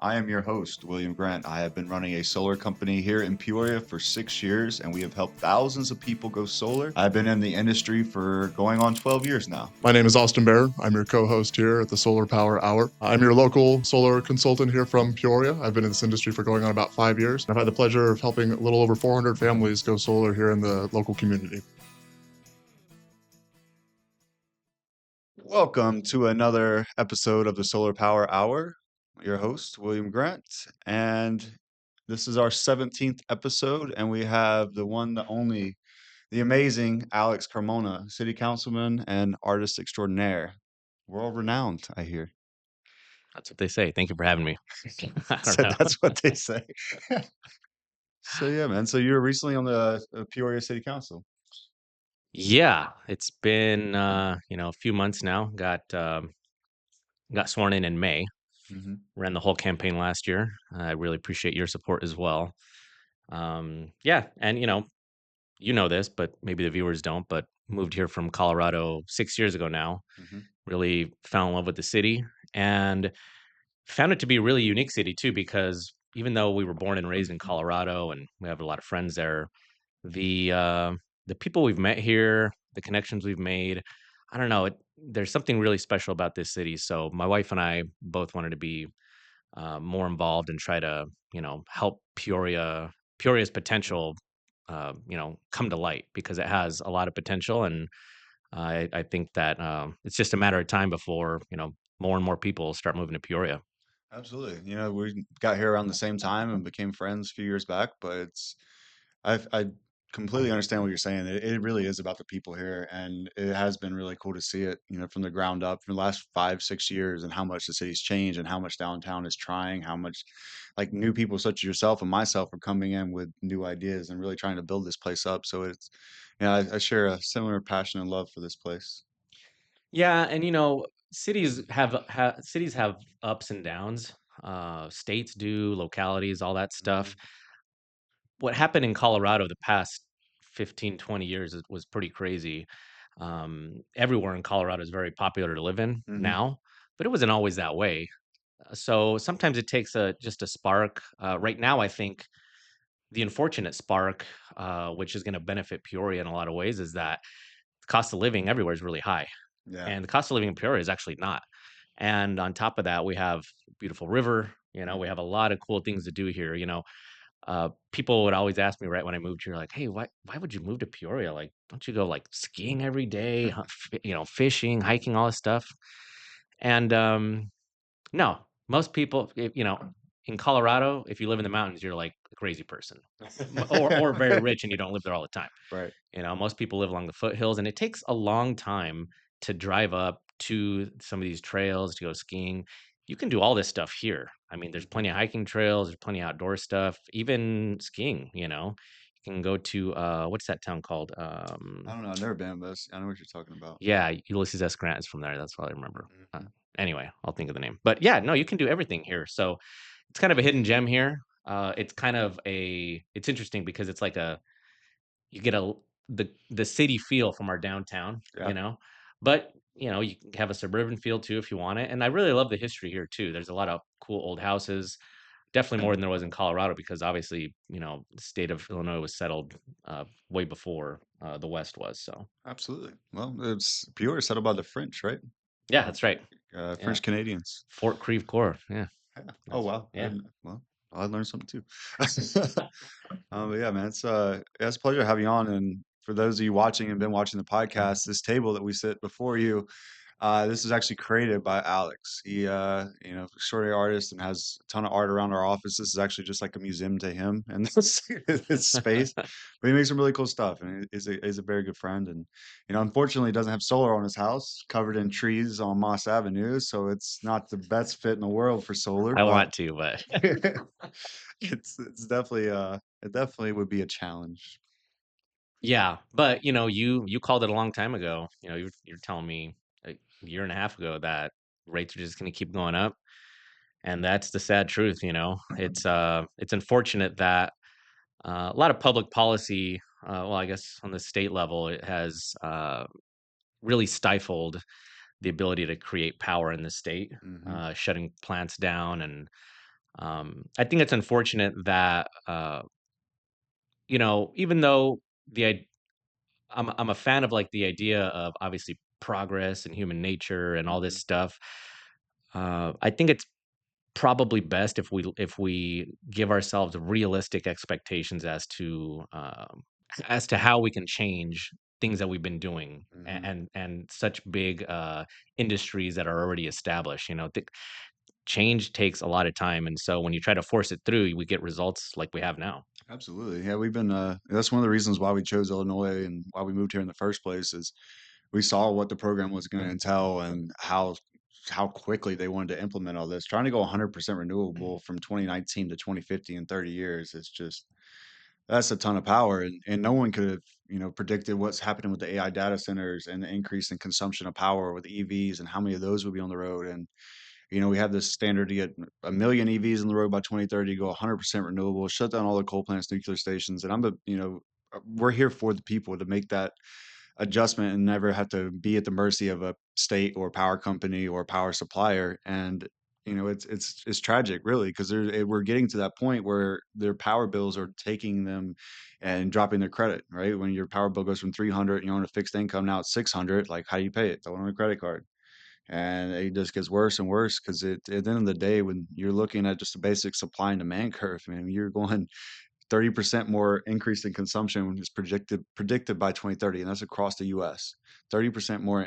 I am your host, William Grant. I have been running a solar company here in Peoria for 6 years, and we have helped thousands of people go solar. I've been in the industry for going on 12 years now. My name is Austin Bear. I'm your co-host here at the Solar Power Hour. I'm your local solar consultant here from Peoria. I've been in this industry for going on about 5 years. I've had the pleasure of helping a little over 400 families go solar here in the local community. Welcome to another episode of the Solar Power Hour. Your host, William Grant, and this is our 17th episode, and we have the one, the only, the amazing Alex Carmona, City Councilman and Artist Extraordinaire. World renowned, I hear. That's what they say. Thank you for having me. I don't So know. that's what they say. So yeah, man. So you were recently on the Peoria City Council. Yeah, it's been a few months now. Got sworn in May. Mhm. Ran the whole campaign last year. I really appreciate your support as well. Yeah, and you know this, but maybe the viewers don't. But moved here from Colorado 6 years ago now. Mhm. Really fell in love with the city and found it to be a really unique city too, because even though we were born and raised in Colorado and we have a lot of friends there, the uh, the people we've met here, the connections we've made, I don't know. There's something really special about this city. So my wife and I both wanted to be more involved and try to, help Peoria's potential, come to light because it has a lot of potential, and I think that it's just a matter of time before more and more people start moving to Peoria. Absolutely. We got here around the same time and became friends a few years back, but I completely understand what you're saying. It really is about the people here, and it has been really cool to see it, from the ground up for the last 5, 6 years, and how much the city's changed, and how much downtown is trying, how much like new people such as yourself and myself are coming in with new ideas and really trying to build this place up. So I share a similar passion and love for this place. Yeah, and cities have ups and downs. States do, localities, all that stuff. Mhm. What happened in Colorado the past 15, 20 years was pretty crazy. Everywhere in Colorado is very popular to live in Mhm. now, but it wasn't always that way. So sometimes it takes just a spark. Right now, I think the unfortunate spark, which is going to benefit Peoria in a lot of ways, is that the cost of living everywhere is really high, Yeah. and the cost of living in Peoria is actually not. And on top of that, we have a beautiful river. We have a lot of cool things to do here. People would always ask me right when I moved here, like, "Hey, why would you move to Peoria? Like, don't you go like skiing every day, fishing, hiking, all this stuff?" And no, most people, in Colorado, if you live in the mountains, you're like a crazy person, or very rich and you don't live there all the time. Right. Most people live along the foothills, and it takes a long time to drive up to some of these trails to go skiing. You can do all this stuff here. I mean, there's Mhm. plenty of hiking trails, there's plenty of outdoor stuff, even skiing. You can go to what's that town called? I don't know. I've never been, but I know what you're talking about. Yeah, Ulysses S. Grant is from there. That's what I remember. Mhm. Anyway, I'll think of the name. But yeah, no, you can do everything here. So it's kind of a hidden gem here. It's interesting because it's like you get the city feel from our downtown, Yeah. but you can have a suburban feel too if you want it. And I really love the history here too. There's a lot of cool old houses, definitely more than there was in Colorado because obviously, the state of Illinois was settled way before the West was. So Absolutely. Well, it's Peoria settled by the French, right? yeah, that's right. Yeah, French Canadians. Fort Creve Coeur. Yeah, Yeah. Oh that's wow. yeah. Well, I learned something too. But yeah, man, it's a pleasure to have you on. And for those of you watching and been watching the podcast, this table that we sit before you, this is actually created by Alex. He, extraordinary artist and has a ton of art around our office. This is actually just like a museum to him and this space. But he makes some really cool stuff, and he's a very good friend. And unfortunately, he doesn't have solar on his house, covered in trees on Moss Avenue, so it's not the best fit in the world for solar. I But want to, but it's definitely it definitely would be a challenge. yeah, but you called it a long time ago. You're telling me a year and a half ago that rates are just going to keep going up, and that's the sad truth. It's unfortunate that a lot of public policy, well, I guess on the state level, it has really stifled the ability to create power in the state, Hmm. shutting plants down and I think it's unfortunate that even though the I'm a fan of like the idea of obviously progress and human nature and all this Hmm. stuff. I think it's probably best if we give ourselves realistic expectations as to how we can change things that we've been doing Hmm. and such big industries that are already established. Change takes a lot of time, and so when you try to force it through, we get results like we have now. Absolutely. Yeah, we've been that's one of the reasons why we chose Illinois and why we moved here in the first place is we saw what the program was going to entail and how quickly they wanted to implement all this. Trying to go 100% renewable from 2019 to 2050 in 30 years, it's just that's a ton of power and no one could have, predicted what's happening with the AI data centers and the increase in consumption of power with EVs and how many of those would be on the road. And we have this standard to get a million EVs on the road by 2030, go 100% renewable, shut down all the coal plants, nuclear stations. And we're here for the people to make that adjustment and never have to be at the mercy of a state or power company or power supplier. And it's tragic, really, because we're getting to that point where their power bills are taking them and dropping their credit. Right, when your power bill goes from 300 and you're on a fixed income, now it's 600. Like, how do you pay it? Throw it on a credit card, and it just gets worse and worse because at the end of the day, when you're looking at just a basic supply and demand curve, man, you're going 30% more increase in consumption is predicted by 2030, and that's across the U.S. 30% more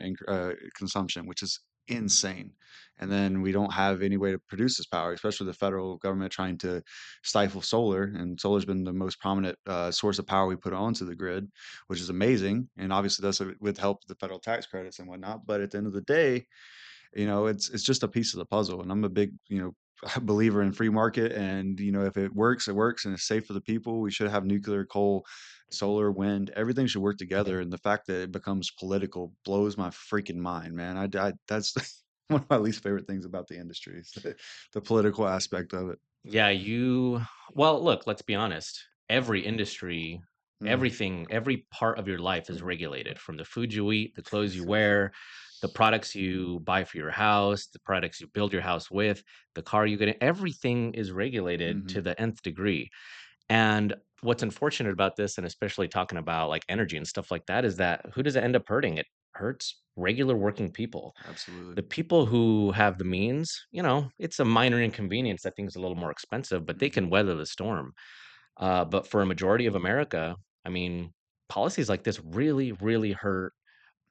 consumption, which is insane. And then we don't have any way to produce this power, especially the federal government trying to stifle solar. And solar's been the most prominent source of power we put onto the grid, which is amazing. And obviously that's with help of the federal tax credits and whatnot. But at the end of the day, it's just a piece of the puzzle. And I'm a big, believer in free market. And if it works, it works, and it's safe for the people. We should have nuclear, coal, solar, wind. Everything should work together. And the fact that it becomes political blows my freaking mind, man. That's one of my least favorite things about the industry is the political aspect of it. Yeah, well, look, let's be honest. Every industry, Mm, every part of your life is regulated, from the food you eat, the clothes you wear, the products you buy for your house, the products you build your house with, the car you get in. Everything is regulated hmm. to the nth degree. And what's unfortunate about this, and especially talking about like energy and stuff like that, is that who does it end up hurting? It hurts regular working people. Absolutely. The people who have the means, it's a minor inconvenience that things are a little more expensive, but they Hmm. can weather the storm. But for a majority of America, I mean, policies like this really, really hurt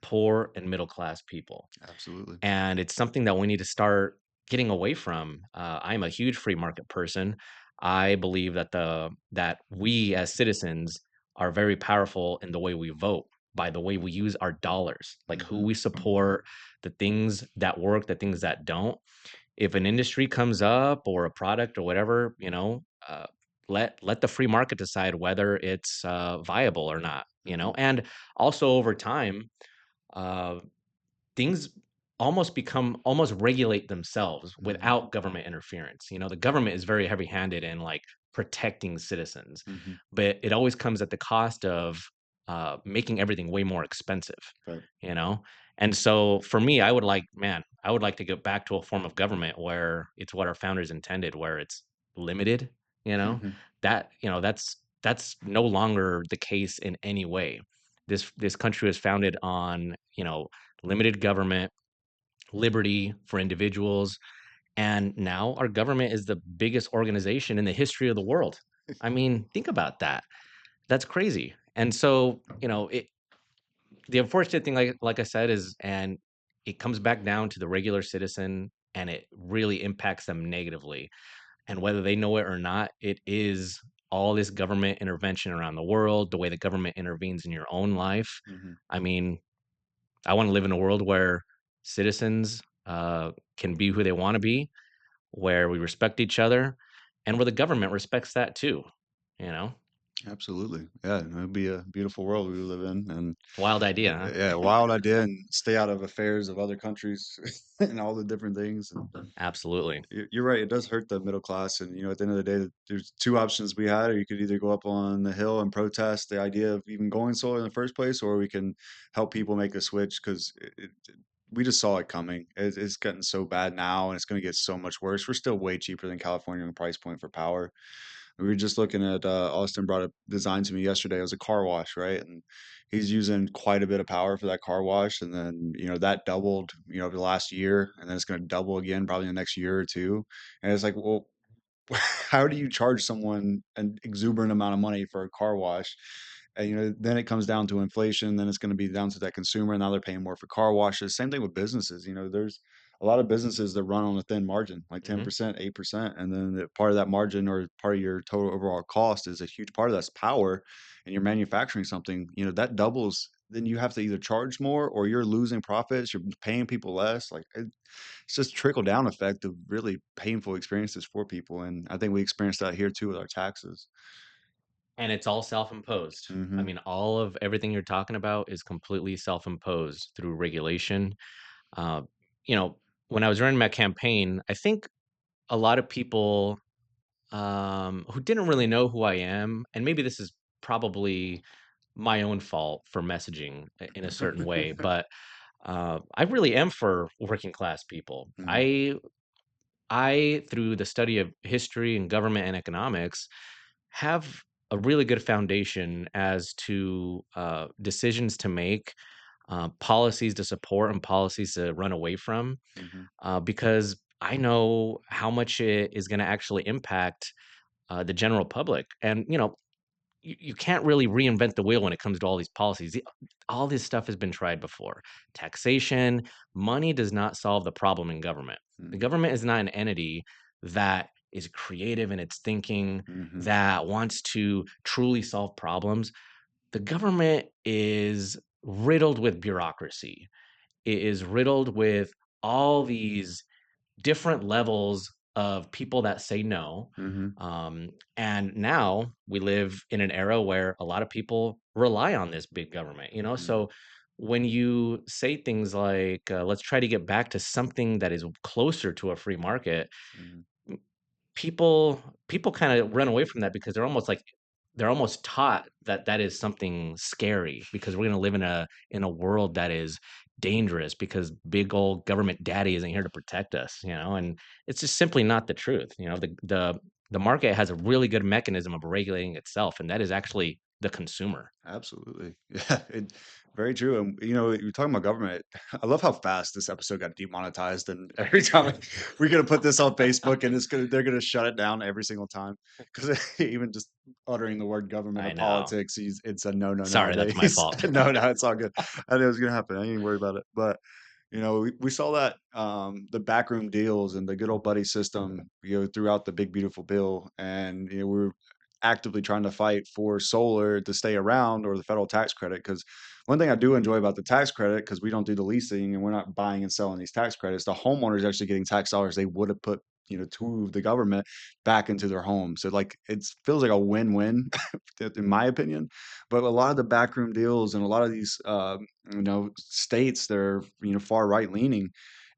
poor and middle class people. Absolutely. And it's something that we need to start getting away from. I'm a huge free market person. I believe that we as citizens are very powerful in the way we vote, by the way we use our dollars, like who Hmm. we support, the things that work, the things that don't. If an industry comes up or a product or whatever, let the free market decide whether it's viable or not. Hmm. And also over time, uh, things almost regulate themselves Hmm. without government interference. The government is very heavy-handed in like protecting citizens, Hmm. but it always comes at the cost of making everything way more expensive. Right. You know, and so for me, I would like to get back to a form of government where it's what our founders intended, where it's limited. You know, Hmm. that's no longer the case in any way. This country was founded on limited government, liberty for individuals, and now our government is the biggest organization in the history of the world. I mean, think about that. That's crazy. And so, the unfortunate thing, like I said, is and it comes back down to the regular citizen, and it really impacts them negatively. And whether they know it or not, it is all this government intervention around the world, the way the government intervenes in your own life. Hmm. I mean, I want to live in a world where citizens can be who they want to be, where we respect each other, and where the government respects that too. You know, Absolutely. Yeah, it'd be a beautiful world we live in, and wild idea, huh? yeah, wild idea, and stay out of affairs of other countries and all the different things. And Absolutely. you're right; it does hurt the middle class. And at the end of the day, there's two options we had: or you could either go up on the hill and protest the idea of even going solar in the first place, or we can help people make the switch because we just saw it coming. It's getting so bad now, and it's going to get so much worse. We're still way cheaper than California on the price point for power. We were just looking at Austin brought a design to me yesterday. It was a car wash, right? And he's using quite a bit of power for that car wash, and then that doubled over the last year, and then it's going to double again probably in the next year or two. And it's like, well, how do you charge someone an exuberant amount of money for a car wash? And, then it comes down to inflation. Then it's going to be down to that consumer. Now they're paying more for car washes. Same thing with businesses. There's a lot of businesses that run on a thin margin, like Hmm. 10%, 8%. And then part of that margin or part of your total overall cost is a huge part of that's power. And you're manufacturing something, that doubles. Then you have to either charge more or you're losing profits. You're paying people less. Like it's just trickle down effect of really painful experiences for people. And I think we experienced that here too with our taxes. And it's all self-imposed. I Hmm. mean, all of everything you're talking about is completely self-imposed through regulation. Uh, you know, when I was running my campaign, I think a lot of people who didn't really know who I am, and maybe this is probably my own fault for messaging in a certain way, but I really am for working class people. Hmm. I, through the study of history and government and economics, have a really good foundation as to decisions to make, policies to support, and policies to run away from, Hmm. because I know how much it is going to actually impact the general public. And you can't really reinvent the wheel when it comes to all these policies. All this stuff has been tried before. Taxation, money does not solve the problem in government. The Hmm. government is not an entity that is creative in its thinking, Hmm. that wants to truly solve problems. The government is riddled with bureaucracy. It is riddled with all these different levels of people that say no. Hmm. And now we live in an era where a lot of people rely on this big government, Hmm. So when you say things like, let's try to get back to something that is closer to a free market, Hmm. people kind of run away from that because they're almost taught that that is something scary because we're going to live in a world that is dangerous because big old government daddy isn't here to protect us, and it's just simply not the truth. The market has a really good mechanism of regulating itself, and that is actually the consumer. Absolutely. Yeah, very true. And you're talking about government. I love how fast this episode got demonetized, and every time we're gonna put this on Facebook, and they're gonna shut it down every single time because even just uttering the word government or I know. politics, it's a no no Sorry, that's my nowadays. fault. No, no, it's all good. I knew it was gonna happen. I ain't even worried about it. But we saw that the backroom deals and the good old buddy system, throughout the big beautiful bill, and we were actively trying to fight for solar to stay around or the federal tax credit. Because one thing I do enjoy about the tax credit, because we don't do the leasing and we're not buying and selling these tax credits, the homeowners actually getting tax dollars they would have put to the government back into their home. So like it feels like a win-win in my opinion. But a lot of the backroom deals and a lot of these states that are far right leaning,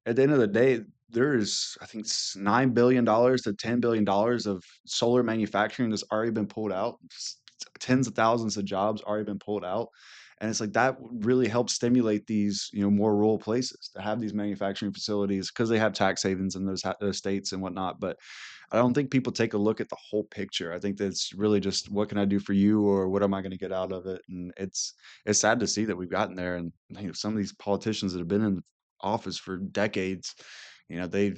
at the end of the day, there's I think $9 billion to $10 billion of solar manufacturing that's already been pulled out. Tens of thousands of jobs already been pulled out. And it's like that really helps stimulate these, more rural places to have these manufacturing facilities because they have tax havens in those states and whatnot. But I don't think people take a look at the whole picture. I think that's really just what can I do for you or what am I going to get out of it? And it's sad to see that we've gotten there. And some of these politicians that have been in office for decades, they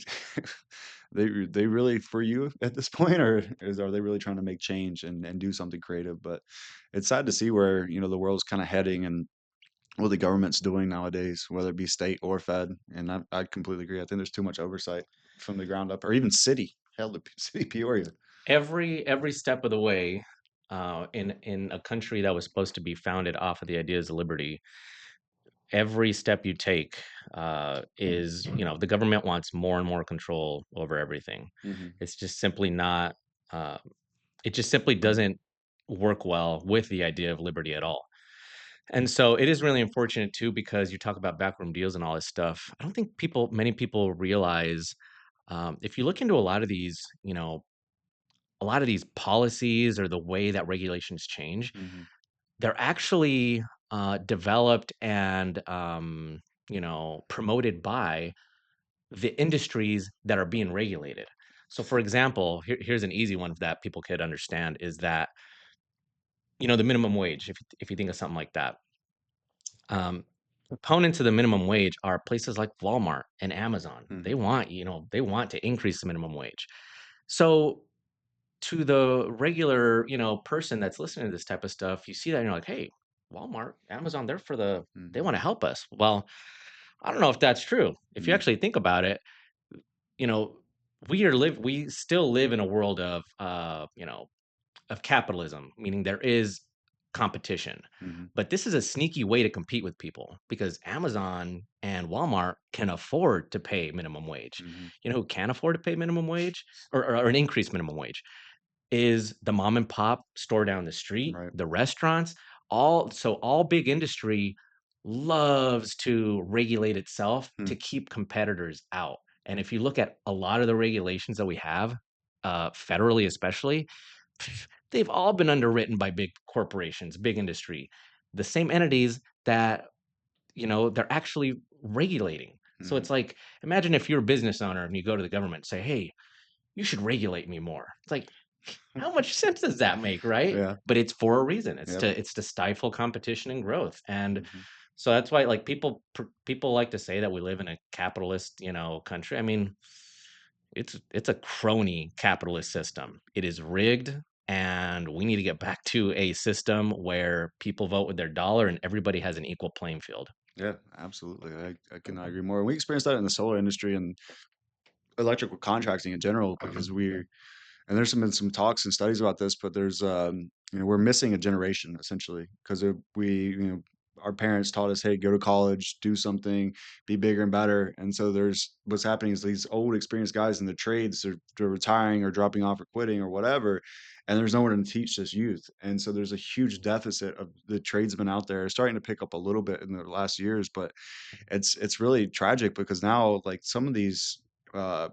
they really for you at this point, or are they really trying to make change and do something creative? But it's sad to see where the world's kind of heading and what the government's doing nowadays, whether it be state or fed. And I completely agree. I think there's too much oversight from the ground up, or even city. Hell, the city Peoria. Every step of the way, in a country that was supposed to be founded off of the ideas of liberty, every step you take is, the government wants more and more control over everything. Hmm. It's just simply not. Uh, it just simply doesn't work well with the idea of liberty at all. And so it is really unfortunate too, because you talk about backroom deals and all this stuff. I don't think many people realize, if you look into a lot of these policies or the way that regulations change, Hmm. they're actually developed and promoted by the industries that are being regulated. So, for example, here's an easy one that people could understand is that, the minimum wage, if you think of something like that, opponents of the minimum wage are places like Walmart and Amazon. Mhm. They want to increase the minimum wage. So, to the regular, person that's listening to this type of stuff, you see that and you're like, hey, Walmart, Amazon, they Mhm. want to help us. Well, I don't know if that's true. If you Mhm. actually think about it, you know, we still live in a world of capitalism, meaning there is competition. Mhm. But this is a sneaky way to compete with people because Amazon and Walmart can afford to pay minimum wage. Mhm. You know who can afford to pay minimum wage or an increased minimum wage? Is the mom and pop store down the street, Right. the restaurants, all big industry loves to regulate itself Hmm. to keep competitors out. And if you look at a lot of the regulations that we have, federally especially, they've all been underwritten by big corporations, big industry, the same entities that they're actually regulating. So Mhm. it's like, imagine if you're a business owner and you go to the government and say, hey, you should regulate me more. It's like, how much sense does that make, right? Yeah. But it's for a reason. It's Yep. to stifle competition and growth. And Mhm. so that's why like people like to say that we live in a capitalist, country. I mean, it's a crony capitalist system. It is rigged and we need to get back to a system where people vote with their dollar and everybody has an equal playing field. Yeah, absolutely. I cannot agree more. And we experienced that in the solar industry and electrical contracting in general because and there's been some talks and studies about this, but there's we're missing a generation essentially because our parents taught us, hey, go to college, do something, be bigger and better. And so there's what's happening is these old experienced guys in the trades, they're retiring or dropping off or quitting or whatever, and there's no one to teach this youth. And so there's a huge deficit of the tradesmen out there. It's starting to pick up a little bit in the last years, but it's really tragic because now like uh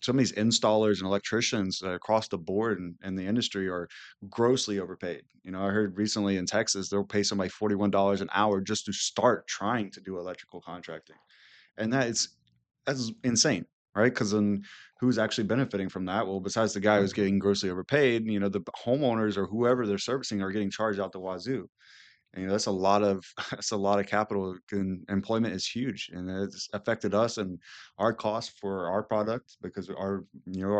some of these installers and electricians across the board in the industry are grossly overpaid. I heard recently in Texas they'll pay somebody $41 an hour just to start trying to do electrical contracting, and that's insane, right? Because then who's actually benefiting from that? Well, besides the guy who's getting grossly overpaid, the homeowners or whoever they're servicing are getting charged out the wazoo. And, that's a lot of that's a lot of capital, and employment is huge, and it's affected us and our cost for our product because our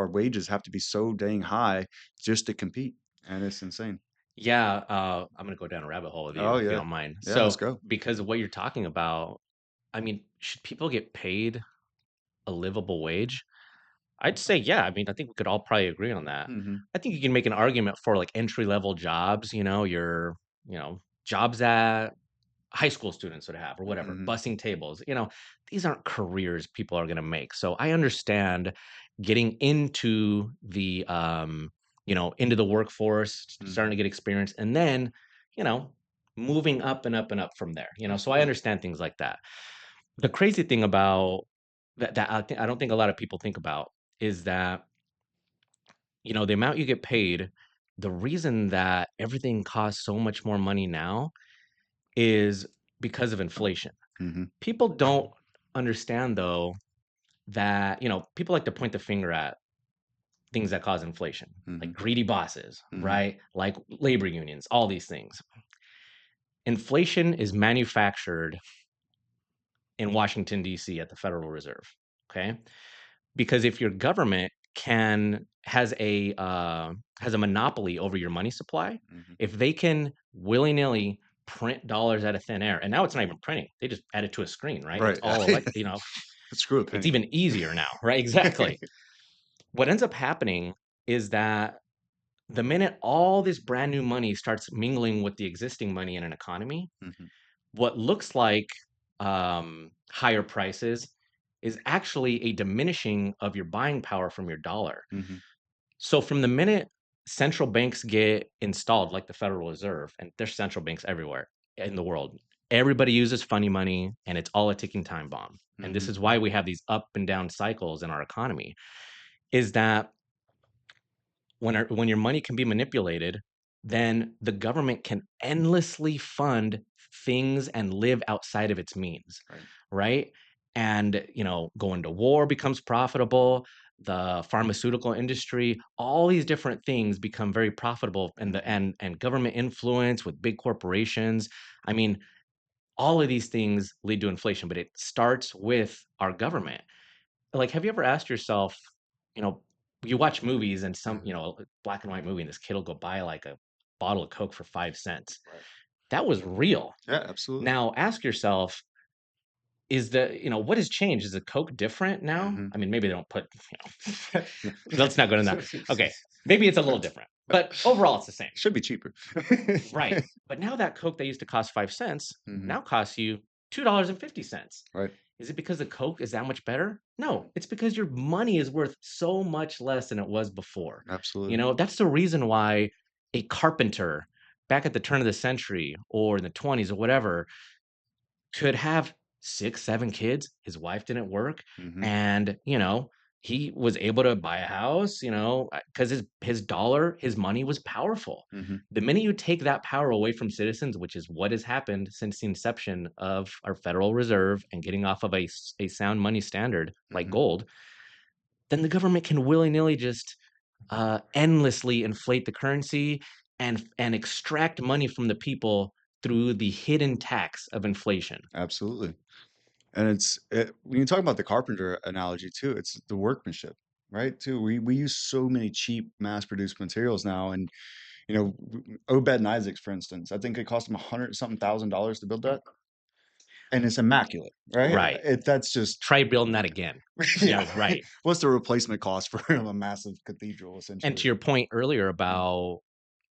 wages have to be so dang high just to compete, and it's insane. Yeah, I'm gonna go down a rabbit hole with you Oh if you yeah, don't mind. yeah. Let's So, go. because of what you're talking about, I mean, should people get paid a livable wage? I'd say, yeah. I mean, I think we could all probably agree on that. Hmm. I think you can make an argument for like entry level jobs, jobs that high school students would have or whatever, Hmm. bussing tables. These aren't careers people are going to make. So I understand getting into the workforce, starting Hmm. to get experience, and then, you know, moving up and up and up from there. So I Yeah. understand things like that. The crazy thing about that I don't think a lot of people think about is that, the amount you get paid, the reason that everything costs so much more money now is because of inflation. Hmm. People don't understand though that, people like to point the finger at things that cause inflation, Hmm. like greedy bosses, Hmm. right? Like labor unions, all these things. Inflation is manufactured in Washington D.C. at the Federal Reserve, okay? Because if your government can has a monopoly over your money supply, Hmm. if they can willy-nilly print dollars out of thin air, and now it's not even printing, they just add it to a screen, right? It's Right. all Screw a it's penny. even easier now, right? Exactly. What ends up happening is that the minute all this brand new money starts mingling with the existing money in an economy, Hmm. what looks like higher prices is actually a diminishing of your buying power from your dollar. Hmm. So from the minute central banks get installed, like the Federal Reserve, and there's central banks everywhere in the world, everybody uses funny money and it's all a ticking time bomb. And this Hmm. is why we have these up and down cycles in our economy, is that when your money can be manipulated, then the government can endlessly fund things and live outside of its means, Right. right? And, going to war becomes profitable. The pharmaceutical industry, all these different things become very profitable, and and government influence with big corporations. I mean, all of these things lead to inflation, but it starts with our government. Like, have you ever asked yourself, you know, you watch movies and some, a black and white movie, and this kid will go buy like a bottle of Coke for 5 cents. Right. That was real. Yeah, absolutely. Now ask yourself, what has changed? Is the Coke different now? Mhm. I mean, maybe they don't put, let's not go into that. Okay. Maybe it's a little different, but overall it's the same. Should be cheaper. Right. But now that Coke that used to cost 5 cents Mhm. now costs you $2.50. Right. Is it because the Coke is that much better? No, it's because your money is worth so much less than it was before. Absolutely. That's the reason why a carpenter back at the turn of the century or in the 20s or whatever could have 6, 7 kids. His wife didn't work, Mhm. and, he was able to buy a house, because his dollar, his money was powerful. Mhm. The minute you take that power away from citizens, which is what has happened since the inception of our Federal Reserve and getting off of a sound money standard like Mhm. gold, then the government can willy-nilly just, endlessly inflate the currency and extract money from the people through the hidden tax of inflation. Absolutely. And when you talk about the carpenter analogy too, it's the workmanship, right? Too, we use so many cheap mass-produced materials now, and Obed and Isaacs, for instance, I think it cost them 100 something thousand to build that, and it's immaculate, right? Right. That's just Try building that again. yeah. Yeah, right. What's the replacement cost for a massive cathedral, And essentially? to your point earlier Mm. about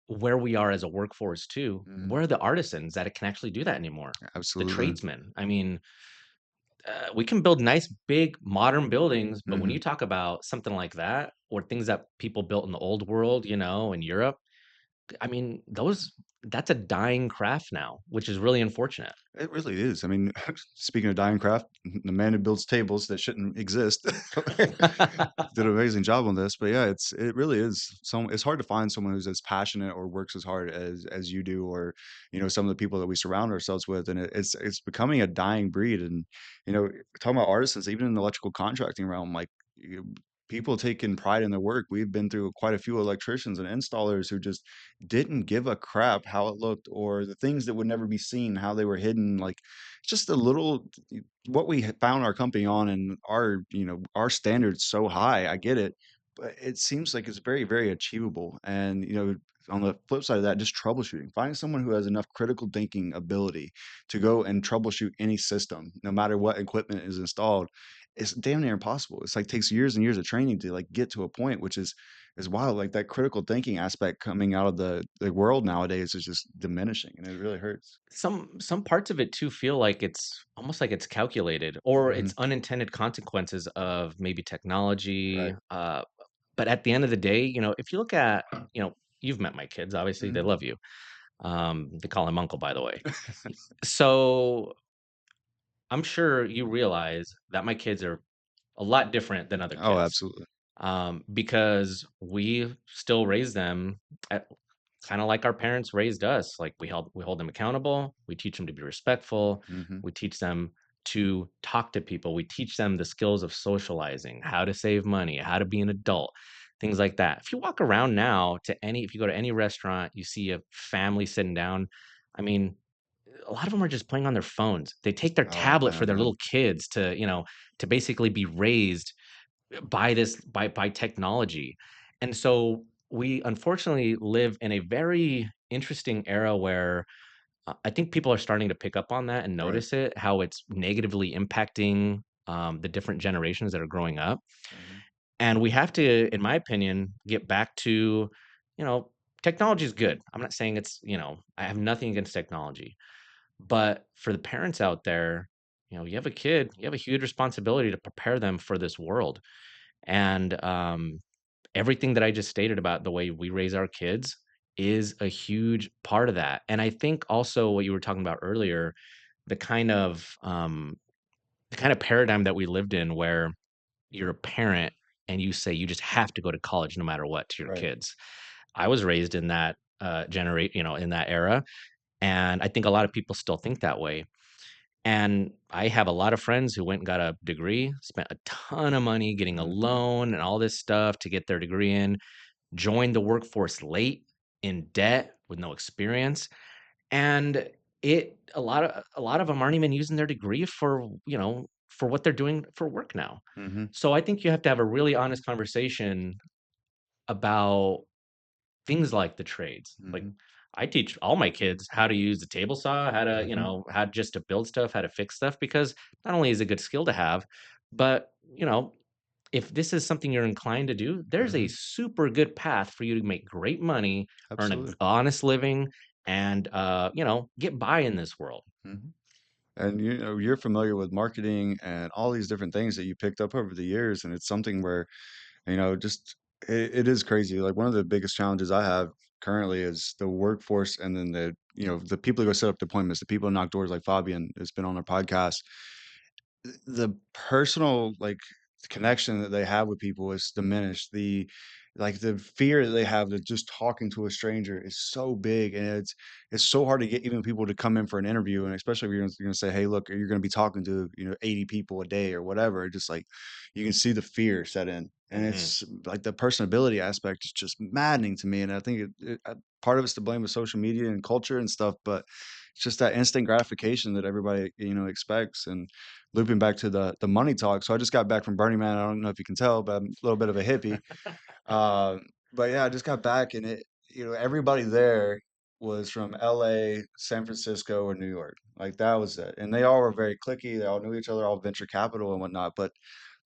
where we are as a workforce too, Mhm. where are the artisans that it can actually do that anymore? The Absolutely. tradesmen. I mean, we can build nice, big, modern buildings, but when Mhm. you talk about something like that, or things that people built in the old world, in Europe, I mean, that's a dying craft now, which is really unfortunate. It really is. I mean, speaking of dying craft, the man who builds tables that shouldn't exist did an amazing job on this. But yeah, it really is. It's hard to find someone who's as passionate or works as hard as you do, or some of the people that we surround ourselves with, and it's becoming a dying breed. And talking about artisans, even in the electrical contracting realm, like. People taking pride in their work. We've been through quite a few electricians and installers who just didn't give a crap how it looked, or the things that would never be seen, how they were hidden. Like, just a little what we found our company on, and our standards so high. I get it, but it seems like it's very, very achievable. And on the flip side of that, just troubleshooting, finding someone who has enough critical thinking ability to go and troubleshoot any system, no matter what equipment is installed, it's damn near impossible. It's like takes years and years of training to like get to a point, which is wild. Like that critical thinking aspect coming out of the world nowadays is just diminishing, and it really hurts. Some parts of it too feel like it's almost like it's calculated, or Mhm. it's unintended consequences of maybe technology. Right. But at the end of the day, if you look at, you've met my kids, obviously they Mhm. love you. They call him uncle, by the way. So I'm sure you realize that my kids are a lot different than other Oh, kids, absolutely. because we still raise them kind of like our parents raised us. Like we hold them accountable. We teach them to be respectful. Mhm. We teach them to talk to people. We teach them the skills of socializing, how to save money, how to be an adult, things like that. If you walk around now if you go to any restaurant, you see a family sitting down. I mean, a lot of them are just playing on their phones. They take their Oh, tablet for man, their yeah. little kids to basically be raised by technology. And so we unfortunately live in a very interesting era where I think people are starting to pick up on that and Right. notice it, how it's negatively impacting the different generations that are growing up. Mhm. And we have to, in my opinion, get back to, you know, technology is good. I'm not saying I have nothing against technology, but for the parents out there, you have a kid, you have a huge responsibility to prepare them for this world. And everything that I just stated about the way we raise our kids is a huge part of that. And I think also what you were talking about earlier, the kind of um, the kind of paradigm that we lived in, where you're a parent and you say you just have to go to college no matter what to your Right. kids. I was raised in that generate, in that era. And I think a lot of people still think that way. And I have a lot of friends who went and got a degree, spent a ton of money getting a Mhm. loan and all this stuff to get their degree in, joined the workforce late in debt with no experience. And a lot of them aren't even using their degree for what they're doing for work now. Mhm. So I think you have to have a really honest conversation about things like the trades. Like, Mhm. I teach all my kids how to use the table saw, how to, Mhm. how just to build stuff, how to fix stuff, because not only is it a good skill to have, but, if this is something you're inclined to do, there's a Mhm. super good path for you to make great money, earn a Absolutely. honest living, and, get by in this world. Mhm. And you're familiar with marketing and all these different things that you picked up over the years, and it's something where just it is crazy. Like one of the biggest challenges I have currently is the workforce, and then the people who go set up deployments, the people who knock doors, like Fabian has been on our podcast. The personal connection that they have with people is diminished. The fear that they have that just talking to a stranger is so big, and it's so hard to get even people to come in for an interview, and especially if you're gonna say, hey, look, you're gonna be talking to 80 people a day or whatever. Just like you can see the fear set in, and Mhm. it's like the personability aspect is just maddening to me. And I think part of it's to blame with social media and culture and stuff, but it's just that instant gratification that everybody expects. And looping back to the money talk. So I just got back from Burning Man. I don't know if you can tell, but I'm a little bit of a hippie. Uh, but yeah, I just got back, and everybody there was from LA, San Francisco, or New York. Like that was it. And they all were very clicky. They all knew each other, all venture capital and whatnot. But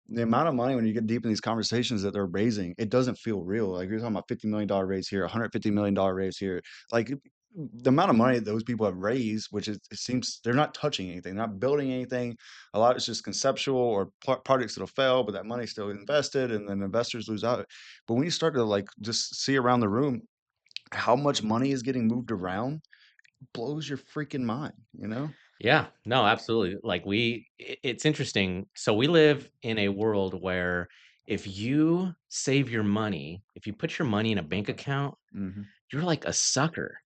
the amount of money when you get deep in these conversations that they're raising, it doesn't feel real. Like you're talking about $50 million raise here, $150 million raise here. Like the amount of money that those people have raised, which is it seems they're not touching anything, they're not building anything. A lot is just conceptual or projects that'll fail, but that money's still invested, and then investors lose out. But when you start to just see around the room how much money is getting moved around, blows your freaking mind, you know? Yeah, no, absolutely. Like it's interesting. So we live in a world where if you save your money, if you put your money in a bank account, Hmm. you're like a sucker.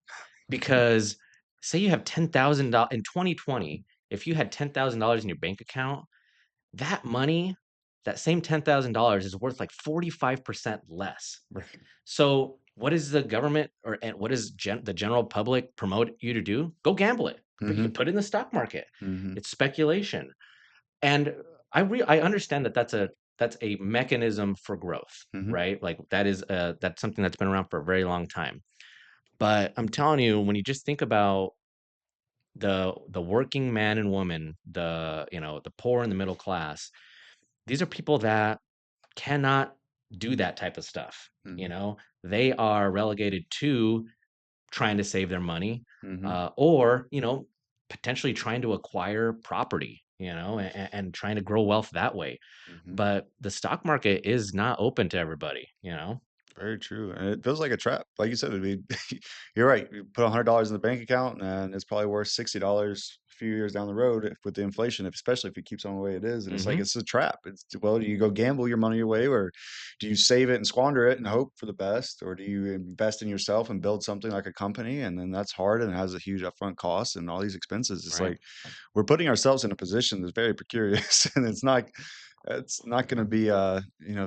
Because say you have $10,000 in 2020, if you had $10,000 in your bank account, that money, that same $10,000 is worth like 45% less. Right. So what is the government and what is the general public promote you to do? Go gamble it. Hmm. Put it in the stock market. Hmm. It's speculation. And I understand that that's a mechanism for growth, Hmm. right? Like that's something that's been around for a very long time. But I'm telling you, when you just think about the working man and woman, the poor and the middle class, these are people that cannot do that type of stuff. Hmm. They are relegated to trying to save their money, Hmm. or potentially trying to acquire property, and trying to grow wealth that way. Hmm. But the stock market is not open to everybody. Very true, and it feels like a trap. Like you said, you're right. You put $100 in the bank account, and it's probably worth $60 a few years down the road with the inflation, especially if it keeps on the way it is. And it's like Hmm. it's a trap. Well, do you go gamble your money away, or do you save it and squander it and hope for the best, or do you invest in yourself and build something like a company? And then that's hard and it has a huge upfront cost and all these expenses. It's Right. like we're putting ourselves in a position that's very precarious, and it's not going to be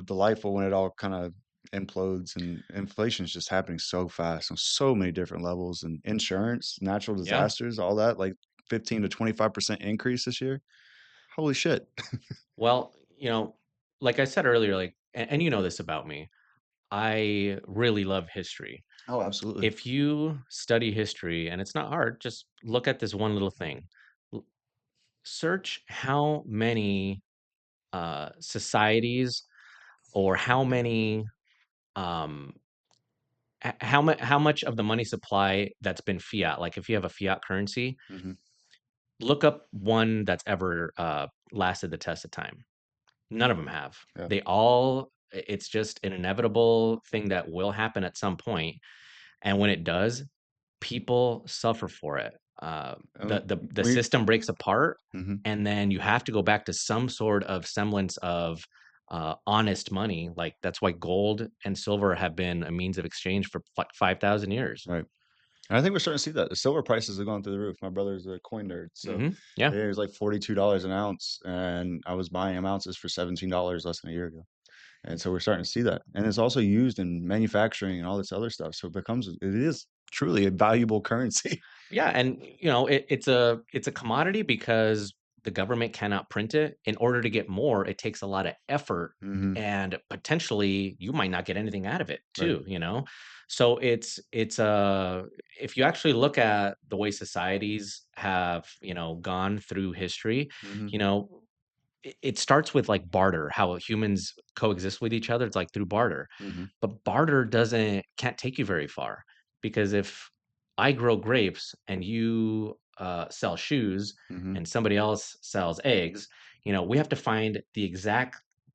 delightful when it all kind of implodes. And inflation is just happening so fast on so many different levels, and insurance, natural Yeah. disasters, all that, like 15 to 25% increase this year. Holy shit. Well, like I said earlier, like, and you know this about me, I really love history. Oh, absolutely. If you study history, and it's not hard, just look at this one little thing. L- Search how many societies, or how many um how much of the money supply that's been fiat. Like if you have a fiat currency, Hmm. look up one that's ever lasted the test of time. None of them have. Yeah. It's just an inevitable thing that will happen at some point. And when it does, people suffer for it. The We. system breaks apart, Mhm. and then you have to go back to some sort of semblance of honest money. Like that's why gold and silver have been a means of exchange for like 5,000 years. Right. And I think we're starting to see that the silver prices are going through the roof. My brother's a coin nerd, so Yeah. yeah, it was like $42 an ounce, and I was buying him ounces for $17 less than a year ago. And so we're starting to see that, and it's also used in manufacturing and all this other stuff. So it is truly a valuable currency. Yeah, and it's a commodity because the government cannot print it. In order to get more, it takes a lot of effort, Hmm. and potentially you might not get anything out of it Right. too. So it's if you actually look at the way societies have, gone through history, Hmm. you know, it starts with like barter, how humans coexist with each other. It's like through barter. Hmm. But barter doesn't can't take you very far because if I grow grapes and you sell shoes Hmm. and somebody else sells eggs, we have to find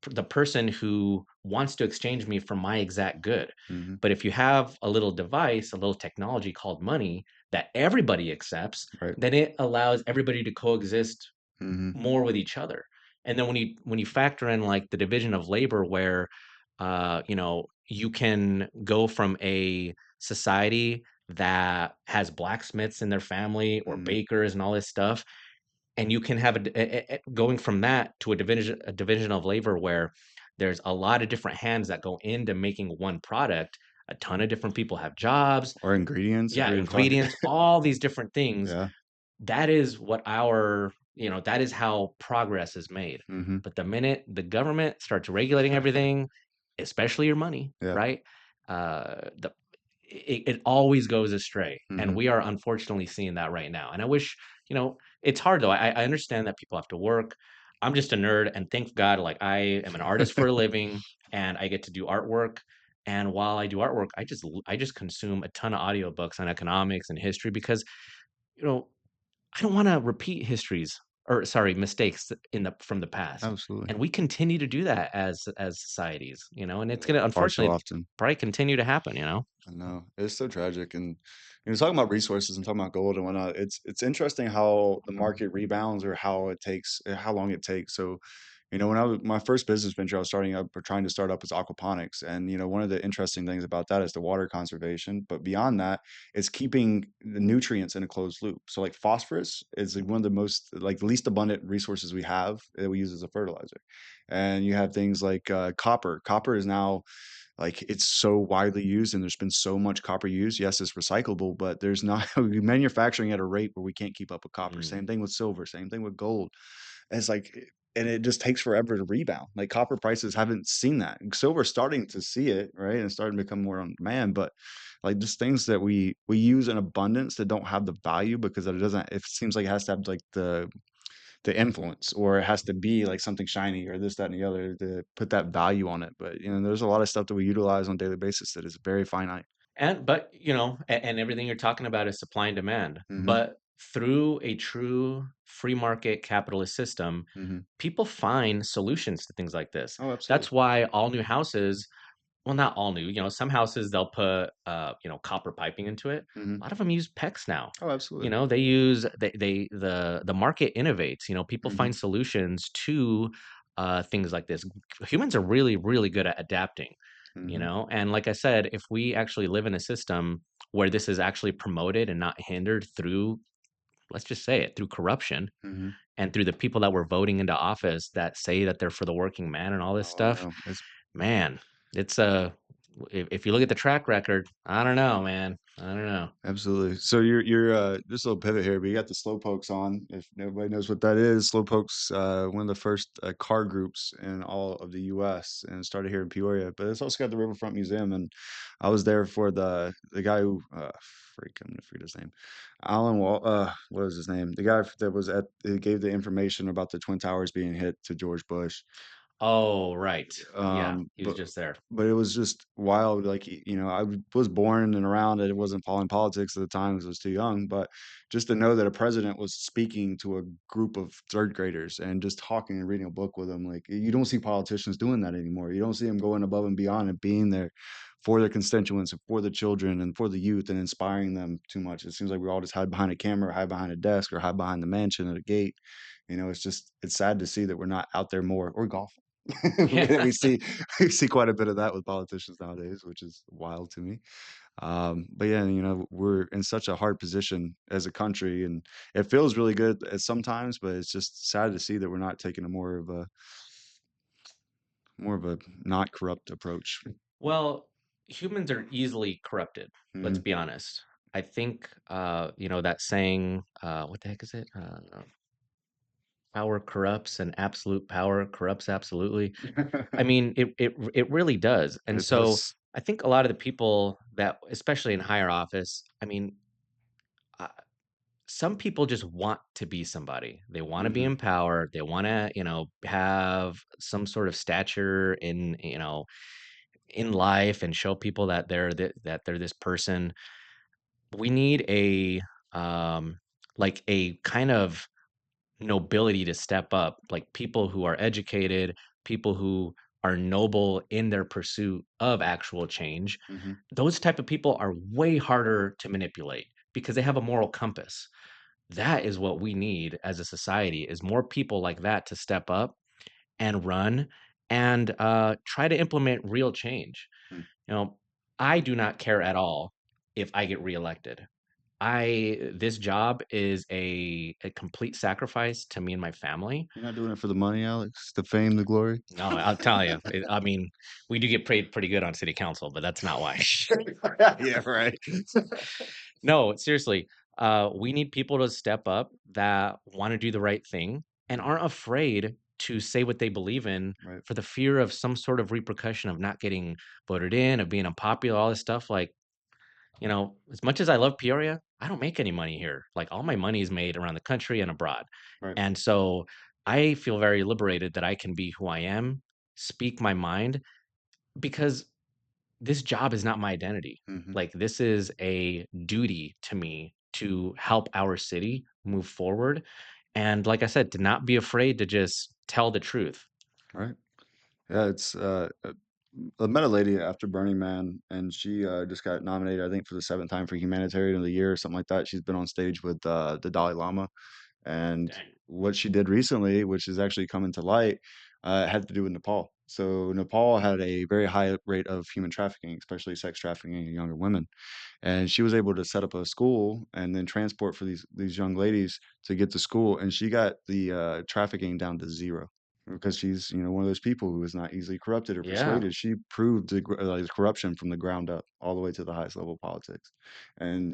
the person who wants to exchange me for my exact good. Hmm. But if you have a little device, a little technology called money that everybody accepts, Right. then it allows everybody to coexist Hmm. more with each other. And then when you factor in like the division of labor where you can go from a society that has blacksmiths in their family or Hmm. bakers and all this stuff, and you can have going from that to a division of labor where there's a lot of different hands that go into making one product. A ton of different people have jobs, Or ingredients, if yeah, we're even talking. ingredients, all these different things. Yeah. That is that is how progress is made. Hmm. But the minute the government starts regulating everything, especially your money, Yeah. right? The it always goes astray, and Hmm. we are unfortunately seeing that right now. And I wish, it's hard though. I understand that people have to work. I'm just a nerd, and thank God, like I am an artist for a living, and I get to do artwork. And while I do artwork, I just consume a ton of audiobooks on economics and history because you know I don't wanna repeat histories or sorry, mistakes from the past, Absolutely. and we continue to do that as societies, and it's gonna Far too unfortunately often. probably continue to happen. I know. It's so tragic. And talking about resources and talking about gold and whatnot, it's interesting how the market rebounds or how long it takes. So, when I was my first business venture I was starting up or trying to start up was aquaponics. And one of the interesting things about that is the water conservation. But beyond that, it's keeping the nutrients in a closed loop. So like phosphorus is like one of the most like least abundant resources we have that we use as a fertilizer. And you have things like copper. Copper is now like it's so widely used and there's been so much copper used. Yes, it's recyclable, but there's not we're manufacturing at a rate where we can't keep up with copper. Mm. Same thing with silver, same thing with gold. And it's like and it just takes forever to rebound. Like copper prices haven't seen that. Silver's starting to see it, right? And starting to become more on demand, but like just things that we use in abundance that don't have the value because it seems like it has to have like the influence or it has to be like something shiny or this that and the other to put that value on it. But there's a lot of stuff that we utilize on a daily basis that is very finite. But, and everything you're talking about is supply and demand, Hmm. but through a true free market capitalist system, Hmm. people find solutions to things like this. Oh, absolutely. That's why all new houses. Well, not all new, some houses they'll put, copper piping into it. Hmm. A lot of them use PECS now. Oh, absolutely. They use the market innovates, people Hmm. find solutions to things like this. Humans are really, really good at adapting, Hmm. and like I said, if we actually live in a system where this is actually promoted and not hindered through, let's just say it, through corruption Hmm. and through the people that we're voting into office that say that they're for the working man and all this Oh, I stuff. know. It's Man, it's if you look at the track record, I don't know, man. I don't know. Absolutely. So you're just a little pivot here, but you got the slow pokes on. If nobody knows what that is, slow pokes one of the first car groups in all of the U.S. and started here in Peoria. But it's also got the Riverfront Museum, and I was there for the guy who freak I'm gonna forget his name, Alan Wall. What was his name? The guy that was at who gave the information about the Twin Towers being hit to George Bush. Oh, right. Yeah, he was But just there. it was just wild. Like, was born and around it. It wasn't following politics at the time because I was too young. But just to know that a president was speaking to a group of third graders and just talking and reading a book with them, like you don't see politicians doing that anymore. You don't see them going above and beyond and being there for their constituents and for the children and for the youth and inspiring them too much. It seems like we all just hide behind a camera, hide behind a desk, or hide behind the mansion at a gate. It's sad to see that we're not out there more or golfing. Yeah. We see we see quite a bit of that with politicians nowadays, which is wild to me. But yeah, we're in such a hard position as a country, and it feels really good at sometimes, but it's just sad to see that we're not taking a more of a not corrupt approach. Well, humans are easily corrupted, let's Mhm. be honest. I think that saying, what the heck is it? Power corrupts and absolute power corrupts absolutely. I mean, it really does. And It so does. I think a lot of the people that, especially in higher office, I mean, uh, some people just want to be somebody. They want to be Mhm. in power. They want to, have some sort of stature in life and show people that that they're this person. We need um like a kind of nobility to step up, like people who are educated, people who are noble in their pursuit of actual change. Mhm. Those type of people are way harder to manipulate because they have a moral compass. That is what we need as a society, is more people like that to step up and run and try to implement real change. Mm. You know, I do not care at all if I get reelected. This job is a complete sacrifice to me and my family. You're not doing it for the money, Alex? The fame, the glory? No, I'll tell you. I mean, we do get paid pretty good on city council, but that's not why. Yeah, right. No, seriously. We need people to step up that want to do the right thing and Mhm. aren't afraid to say what they believe in Right. for the fear of some sort of repercussion of not getting voted in, of being unpopular, all this stuff. Like, as much as I love Peoria, I don't make any money here. Like all my money is made around the country and abroad. Right. And so I feel very liberated that I can be who I am, speak my mind, because this job is not my identity. Mhm. Like this is a duty to me to help our city move forward. And like I said, to not be afraid to just tell the truth. Right. Yeah, I met a lady after Burning Man, and she just got nominated, I think, for the seventh time for Humanitarian of the Year or something like that. She's been on stage with the Dalai Lama, and Dang. what she did recently, which is actually coming to light, had to do with Nepal. So Nepal had a very high rate of human trafficking, especially sex trafficking in younger women, and she was able to set up a school and then transport for these young ladies to get to school, and she got the trafficking down to zero because she's one of those people who is not easily corrupted or Yeah, persuaded. She proved the corruption from the ground up all the way to the highest level of politics, and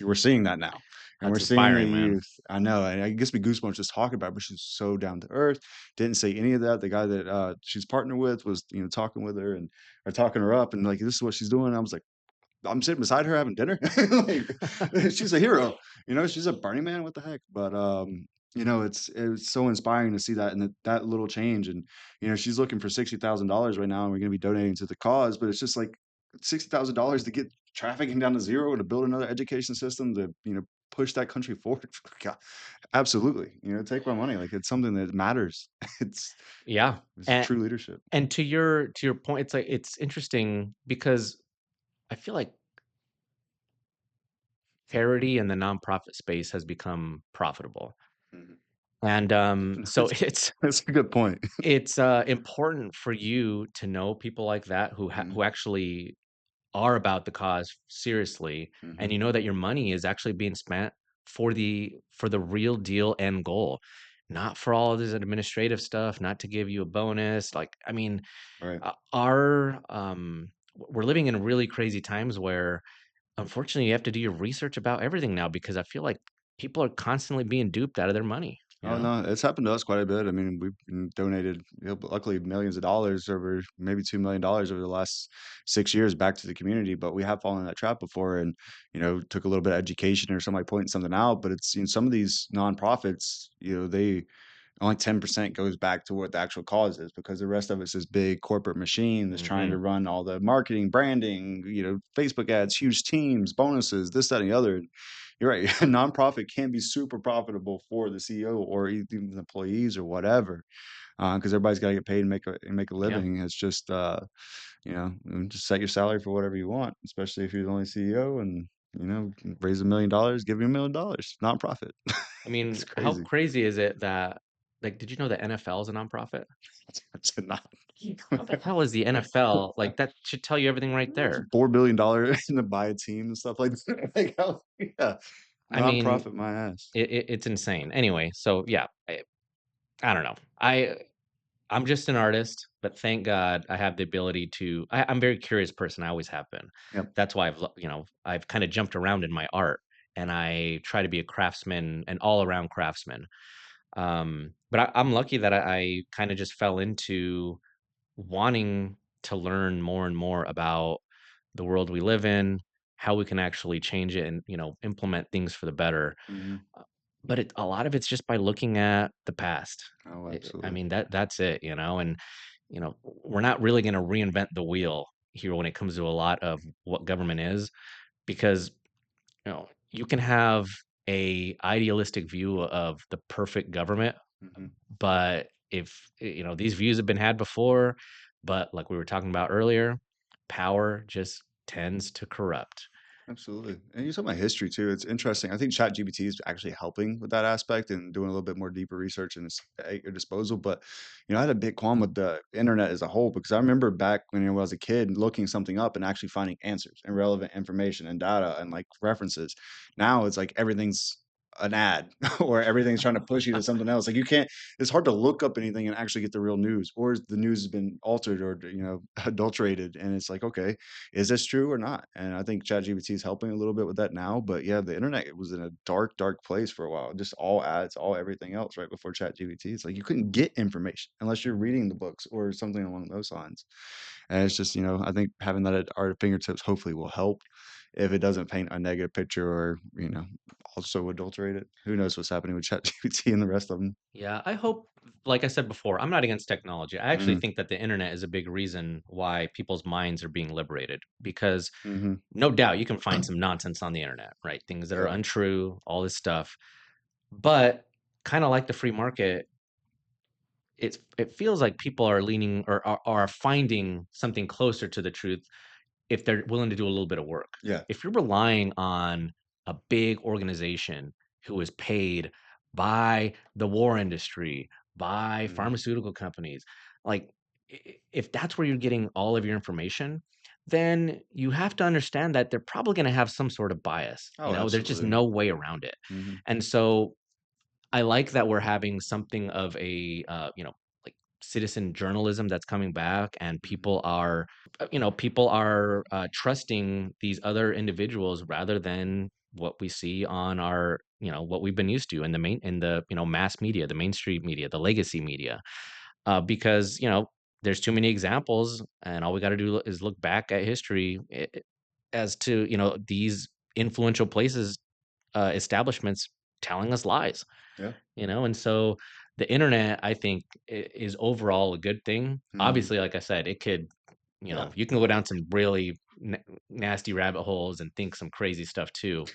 we're seeing that now, and we're that's seeing the inspiring, man. youth. I know, and it gives me goosebumps just talking about it, but she's so down to earth. Didn't say any of that. The guy that she's partnered with was talking with her and or talking her up, and like this is what she's doing. I was like, I'm sitting beside her having dinner. Like, she's a hero. She's a Burning Man. What the heck? But it's so inspiring to see that and that little change. And she's looking for $60,000 right now, and we're going to be donating to the cause. But it's just like $60,000 to get trafficking down to zero and to build another education system to push that country forward. God, absolutely. Take my money. Like it's something that matters. It's Yeah. it's And true leadership. and to your point, it's like it's interesting because I feel like charity in the nonprofit space has become profitable. Mhm. And so That's, that's a good point. it's important for you to know people like that Mhm. who actually are about the cause seriously, and Mhm. you know that your money is actually being spent for the real deal end goal, not for all this administrative stuff, not to give you a bonus. Like, I mean, Right. we're living in really crazy times where unfortunately you have to do your research about everything now because I feel like people are constantly being duped out of their money, you Oh, know? no, it's happened to us quite a bit. I mean, we've donated, luckily millions of dollars over maybe $2 million over the last 6 years back to the community. But we have fallen in that trap before, and took a little bit of education or somebody pointing something out. But it's some of these nonprofits, they only 10% goes back to what the actual cause is because the rest of it's this big corporate machine that's trying to Mhm. run all the marketing, branding, Facebook ads, huge teams, bonuses, this, that, and the other. You're right. A nonprofit can be super profitable for the CEO or even the employees or whatever, because everybody's got to get paid and make a Yeah. living. It's just just set your salary for whatever you want, especially if you're the only CEO and raise $1 million, give you $1 million, nonprofit. I mean, It's how crazy. crazy is it that like, did you know the NFL is a nonprofit? That's not. What the hell is the NFL? Like, that should tell you everything right there. $4 billion to buy a team and stuff like that. Like, how, yeah, I mean, nonprofit, my ass. it's insane. Anyway, so yeah, I don't know. I'm just an artist, but thank God I have the ability to. I'm a very curious person. I always have been. Yep. That's why I've kind of jumped around in my art, and I try to be a craftsman, an all around craftsman. But I'm lucky that I kind of just fell into wanting to learn more and more about the world we live in, how we can actually change it, and implement things for the better. Hmm. But a lot of it's just by looking at the past. Oh, I absolutely. mean, that's it, and we're not really going to reinvent the wheel here when it comes to a lot of what government is, because you can have a idealistic view of the perfect government, Hmm. but if these views have been had before, but like we were talking about earlier, power just tends to corrupt. Absolutely. And you talk about history too. It's interesting. I think ChatGPT is actually helping with that aspect and doing a little bit more deeper research and it's at your disposal. But, I had a big qualm with the internet as a whole because I remember back when I was a kid looking something up and actually finding answers and relevant information and data and like references. Now it's like everything's an ad or everything's trying to push you to something else. Like you can't, it's hard to look up anything and actually get the real news or the news has been altered or, adulterated. And it's like, okay, is this true or not? And I think ChatGPT is helping a little bit with that now. But yeah, the internet it was in a dark, dark place for a while. Just all ads, all everything else right before ChatGPT. It's like you couldn't get information unless you're reading the books or something along those lines. And it's just, I think having that at our fingertips hopefully will help if it doesn't paint a negative picture or, also adulterate it. Who knows what's happening with ChatGPT and the rest of them. Yeah, I hope, like I said before, I'm not against technology. I actually Mm-hmm. think that the internet is a big reason why people's minds are being liberated, because Mm-hmm. no doubt you can find some nonsense on the internet, right? Things that are Yeah. untrue, all this stuff. But kind of like the free market, it feels like people are leaning or are finding something closer to the truth if they're willing to do a little bit of work. Yeah. If you're relying on a big organization who is paid by the war industry, by Mm-hmm. pharmaceutical companies, like if that's where you're getting all of your information, then you have to understand that they're probably going to have some sort of bias. Oh, There's just absolutely. no way around it. Mm-hmm. And so I like that we're having something of a like citizen journalism that's coming back, and Mm-hmm. people are trusting these other individuals rather than what we see on our what we've been used to in the mass media, the mainstream media, the legacy media, because there's too many examples, and all we got to do is look back at history as to these influential places, establishments telling us lies, Yeah. and so the internet, I think, is overall a good thing. Mm-hmm. Obviously, like I said, it could, Yeah. you can go down some really nasty rabbit holes and think some crazy stuff too.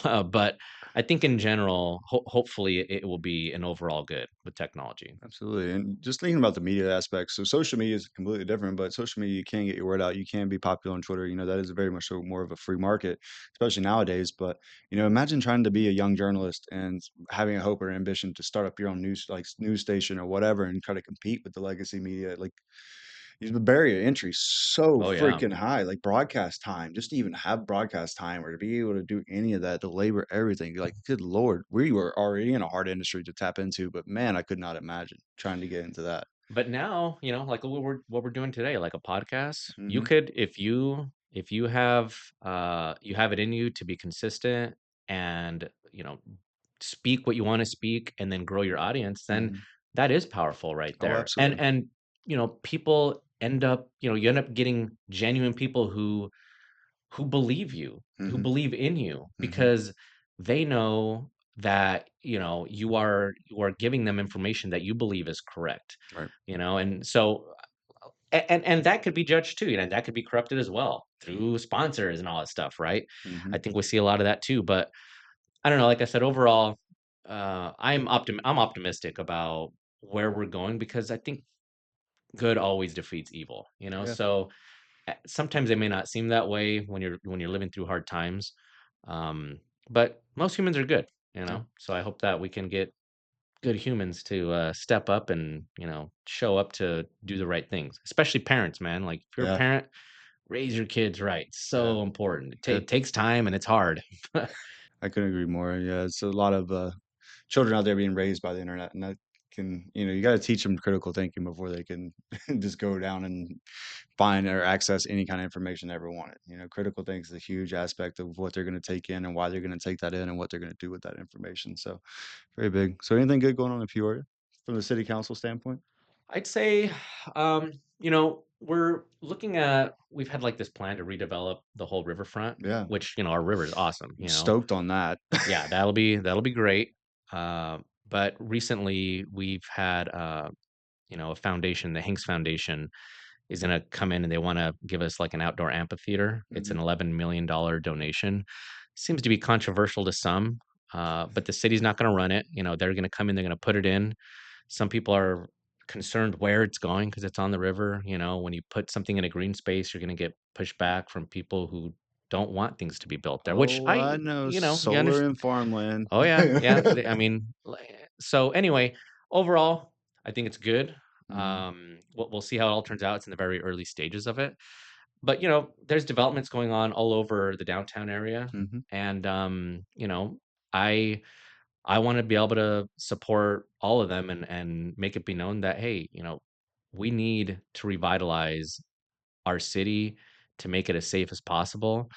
But I think in general, hopefully it will be an overall good with technology. Absolutely. And just thinking about the media aspects. So social media is completely different, but social media, you can get your word out. You can be popular on Twitter. That is very much so more of a free market, especially nowadays. But, imagine trying to be a young journalist and having a hope or ambition to start up your own news, like news station or whatever, and try to compete with the legacy media. Like the barrier to entry is so Oh yeah. freaking high, like broadcast time, just to even have broadcast time or to be able to do any of that, to labor everything. You're like, good Lord, we were already in a hard industry to tap into, but man, I could not imagine trying to get into that. But now, like what we're doing today, like a podcast, you Hmm. could, if you have you have it in you to be consistent and speak what you want to speak and then grow your audience, then Hmm. that is powerful right Oh, there. And absolutely. people end up, you end up getting genuine people who believe you, who Hmm. believe in you, Hmm. because they know that you are giving them information that you believe is correct, Right. and so and that could be judged too, that could be corrupted as well through sponsors and all that stuff, right? Hmm. I think we see a lot of that too, but I don't know, like I said, overall, I'm optimistic about where we're going, because I think good always defeats evil, Yeah. so sometimes it may not seem that way when you're living through hard times, um, but most humans are good, Yeah. so I hope that we can get good humans to step up and show up to do the right things, especially parents, man. Like if you're a Yeah, parent, raise your kids right. yeah. So important. It, Takes time and it's hard. I couldn't agree more. Yeah, it's a lot of children out there being raised by the internet, and that can, you got to teach them critical thinking before they can just go down and find or access any kind of information they ever wanted. Critical thinking is a huge aspect of what they're going to take in and why they're going to take that in and what they're going to do with that information. So very big. So anything good going on in Peoria from the city council standpoint? I'd say, we've had like this plan to redevelop the whole riverfront, Yeah, which, our river is awesome, I'm stoked on that. Yeah, that'll be great. But recently we've had, a foundation, the Hinks Foundation is going to come in and they want to give us like an outdoor amphitheater. It's an Hmm. $11 million donation. Seems to be controversial to some, but the city's not going to run it. They're going to come in, they're going to put it in. Some people are concerned where it's going because it's on the river. When you put something in a green space, you're going to get pushback from people who don't want things to be built there, which Oh, I know you solar understand. and farmland. Oh yeah, yeah. I mean, so anyway, overall, I think it's good. Hmm. We'll see how it all turns out. It's in the very early stages of it, but there's developments going on all over the downtown area, Hmm. and I I want to be able to support all of them and make it be known that hey, we need to revitalize our city to make it as safe as possible,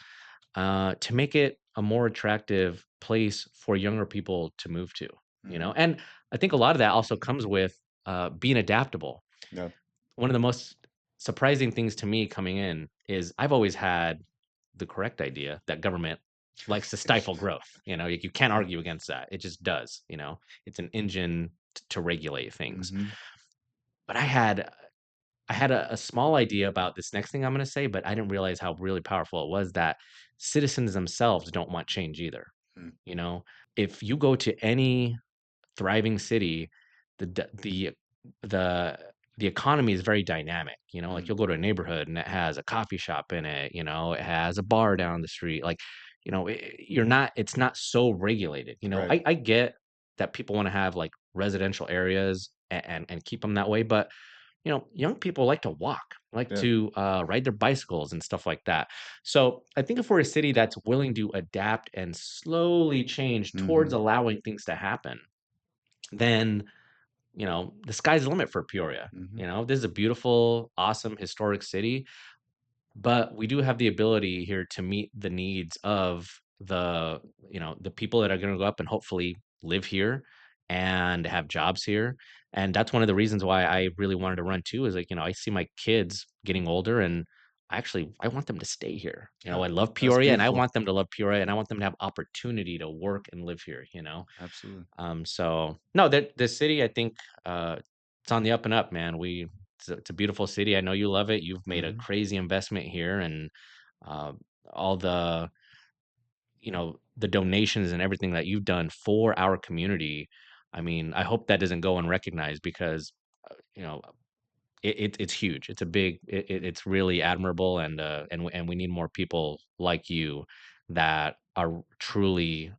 to make it a more attractive place for younger people to move to. Hmm. And I think a lot of that also comes with being adaptable. Yeah. One of the most surprising things to me coming in is I've always had the correct idea that government likes to stifle growth. You can't argue against that. It just does. It's an engine to regulate things. Hmm. But I had a small idea about this next thing I'm going to say, but I didn't realize how really powerful it was that citizens themselves don't want change either. You know, if you go to any thriving city, the d- the the economy is very dynamic. Like Hmm. you'll go to a neighborhood and it has a coffee shop in it. It has a bar down the street. Like, it's not so regulated. Right. I get that people want to have like residential areas and keep them that way, but young people like to walk, like Yeah. to ride their bicycles and stuff like that. So I think if we're a city that's willing to adapt and slowly change towards Hmm. allowing things to happen, then the sky's the limit for Peoria. Hmm. This is a beautiful, awesome, historic city, but we do have the ability here to meet the needs of the people that are going to go up and hopefully live here and have jobs here. And that's one of the reasons why I really wanted to run too, is like, I see my kids getting older and I want them to stay here. Yeah. I love That's Peoria and I beautiful. want them to love Peoria and I want them to have opportunity to work and live here. Absolutely. So no, the city, I think, it's on the up and up, man. It's a beautiful city. I know you love it. You've made a Hmm. crazy investment here, and uh, all the donations and everything that you've done for our community. I mean, I hope that doesn't go unrecognized because you know it's huge. It's really admirable, and we need more people like you that are truly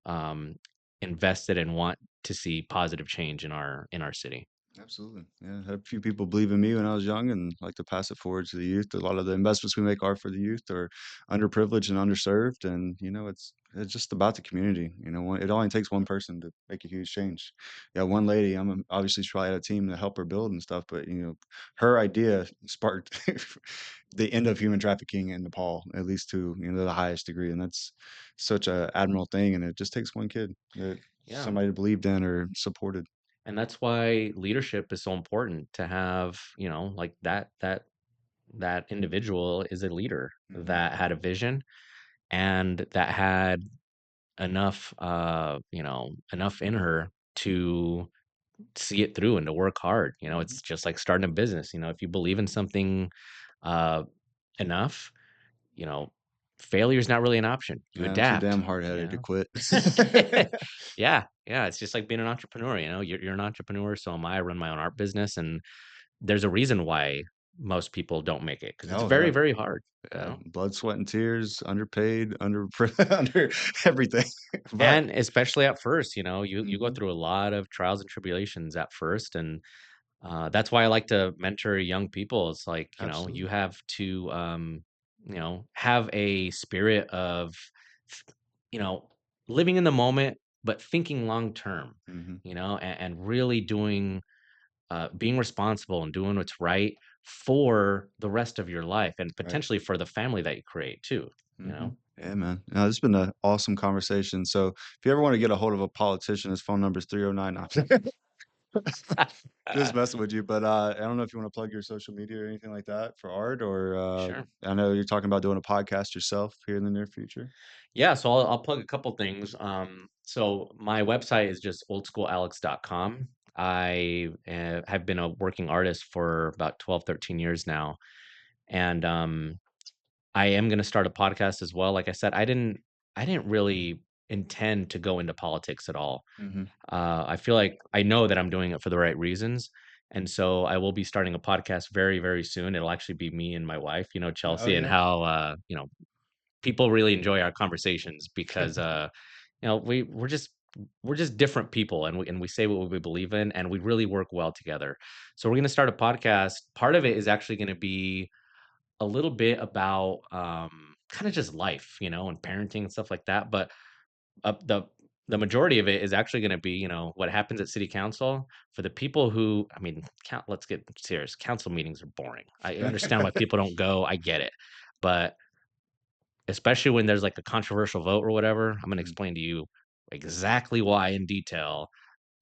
invested and want to see positive change in our city. Absolutely. Yeah. Had a few people believe in me when I was young and like to pass it forward to the youth. A lot of the investments we make are for the youth or underprivileged and underserved. And, it's just about the community. It only takes one person to make a huge change. Yeah. One lady, obviously she's probably had a team to help her build and stuff, but, her idea sparked the end of human trafficking in Nepal, at least to, the highest degree. And that's such a admirable thing. And it just takes one kid that Yeah. somebody believed in or supported. And that's why leadership is so important to have, like that individual is a leader Hmm. that had a vision and that had enough in her to see it through and to work hard. Hmm. It's just like starting a business. If you believe in something uh enough, you know, failure is not really an option. You Yeah, I'm too adapt, damn you hard-headed to know. quit. Yeah, yeah, it's just like being an entrepreneur. You're an entrepreneur, so am I. I run my own art business, and there's a reason why most people don't make it because it's Oh very, yeah. very hard, you Yeah, know? blood, sweat, and tears, underpaid, under everything. But And especially at first, you go mhm, through a lot of trials and tribulations at first, and that's why I like to mentor young people. It's like, you absolutely. have to, have a spirit of, you know, living in the moment, but thinking long term, Mhm, and really being responsible and doing what's right for the rest of your life and right. potentially for the family that you create too, you Mhm. know? Yeah, man. No, this has been an awesome conversation. So if you ever want to get a hold of a politician, his phone number is 309. No, just messing with you. But I don't know if you want to plug your social media or anything like that for art, or Sure. I know you're talking about doing a podcast yourself here in the near future. Yeah, so I'll plug a couple things. So my website is just oldschoolalix.com. I have been a working artist for about 12, 13 years now. And I am going to start a podcast as well. Like I said, I didn't really intend to go into politics at all. Hmm. I feel like I know that I'm doing it for the right reasons. And so I will be starting a podcast very, very soon. It'll actually be me and my wife, Oh Chelsea, and yeah. how, people really enjoy our conversations because we're just different people, and we say what we believe in, and we really work well together. So we're going to start a podcast. Part of it is actually going to be a little bit about kind of just life, and parenting and stuff like that. But the majority of it is actually going to be, what happens at city council for the people who, I mean, let's get serious. Council meetings are boring. I understand why people don't go. I get it. But especially when there's like a controversial vote or whatever, I'm gonna Mhm. explain to you exactly why in detail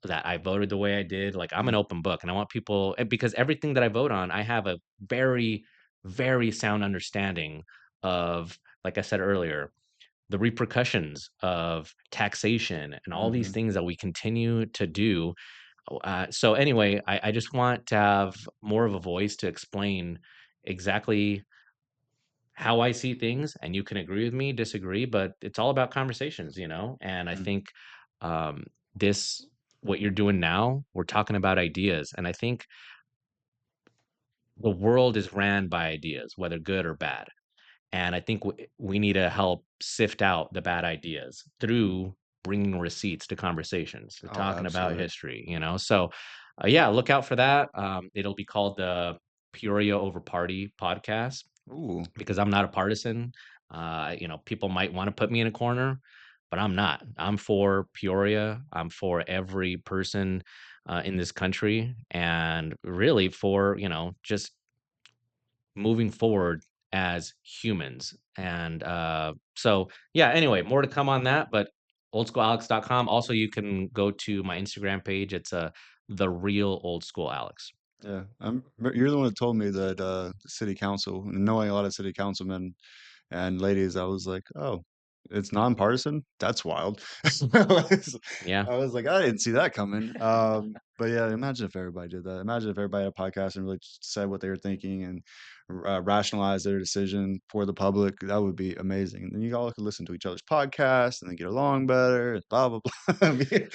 that I voted the way I did. Like, I'm Yeah. an open book, and I want people, because everything that I vote on, I have a very, very sound understanding of, like I said earlier, the repercussions of taxation and all these Hmm. things that we continue to do. So anyway, I just want to have more of a voice to explain exactly how I see things, and you can agree with me, disagree, but it's all about conversations. And I think um, this, what you're doing now, we're talking about ideas, and I think the world is ran by ideas, whether good or bad. And I think we need to help sift out the bad ideas through bringing receipts to conversations, to Oh, talking about absolutely. history. So, yeah, look out for that. It'll be called the Peoria Over Party podcast Ooh. because I'm not a partisan. People might want to put me in a corner, but I'm not. I'm for Peoria. I'm for every person in this country, and really for just moving forward as humans. And so, yeah. Anyway, more to come on that, but oldschoolalix.com. Also, you can go to my Instagram page. It's the real old school Alex. Yeah, you're the one that told me that the city council, and knowing a lot of city councilmen and ladies, I was like, oh, it's nonpartisan. That's wild. I was, Yeah. I was like, I didn't see that coming. But yeah, imagine if everybody did that. Imagine if everybody had a podcast and really just said what they were thinking and rationalized their decision for the public. That would be amazing. And then you all could listen to each other's podcasts and then get along better. Blah blah blah. Be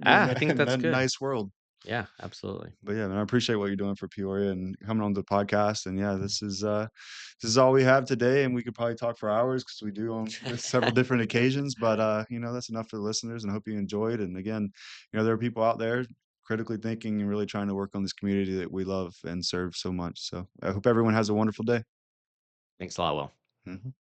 I think that's a good. nice world. Yeah, absolutely. But yeah, man, I appreciate what you're doing for Peoria and coming on the podcast. And yeah, this is all we have today, and we could probably talk for hours because we do on several different occasions. But that's enough for the listeners, and I hope you enjoyed. And again, there are people out there critically thinking and really trying to work on this community that we love and serve so much. So I hope everyone has a wonderful day. Thanks a lot, Will. Mhm.